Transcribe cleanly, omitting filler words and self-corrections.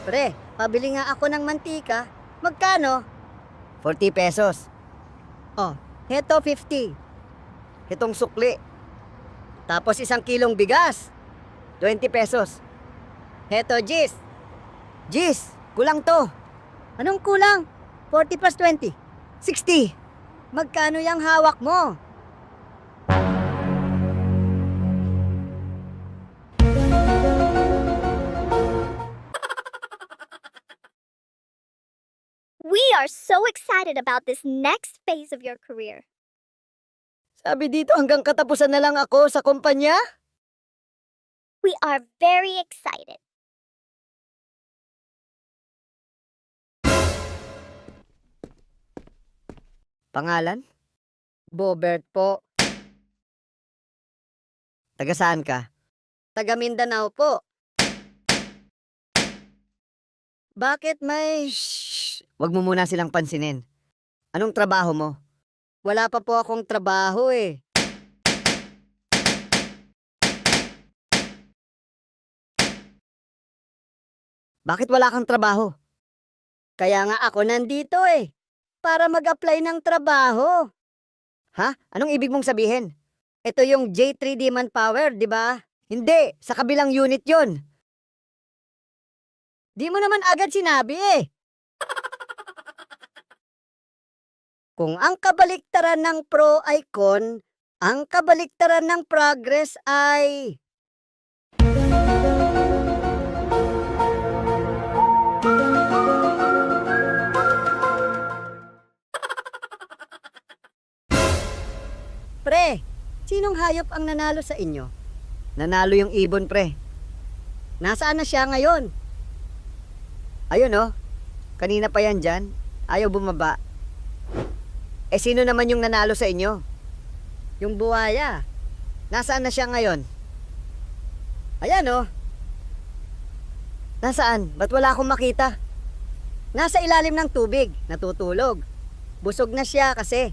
Pre, pabili nga ako ng mantika. Magkano? 40 pesos. Oh, heto 50. Itong sukli, Tapos 1 kilong bigas. 20 pesos. Heto Gis. Jis, kulang to. Anong kulang? 40 plus 20. 60. Magkano yung hawak mo? We are so excited about this next phase of your career. Sabi dito hanggang katapusan na lang ako sa kumpanya. We are very excited. Pangalan? Bobert po. Taga saan ka? Taga Mindanao po. Bakit may... Shh! Wag mo muna silang pansinin. Anong trabaho mo? Wala pa po akong trabaho eh. Bakit wala kang trabaho? Kaya nga ako nandito eh. Para mag-apply ng trabaho. Ha? Anong ibig mong sabihin? Ito yung J3D Manpower, di ba? Hindi, sa kabilang unit yon. Di mo naman agad sinabi eh. Kung ang kabaliktaran ng pro ay con, ang kabaliktaran ng progress ay... Pre, sinong hayop ang nanalo sa inyo? Nanalo yung ibon, pre. Nasaan na siya ngayon? Ayun oh. Kanina pa yan dyan. Ayaw bumaba. Eh sino naman yung nanalo sa inyo? Yung buhaya. Nasaan na siya ngayon? Ayan oh, Nasaan? Ba't wala akong makita? nasa ilalim ng tubig, natutulog. Busog na siya kasi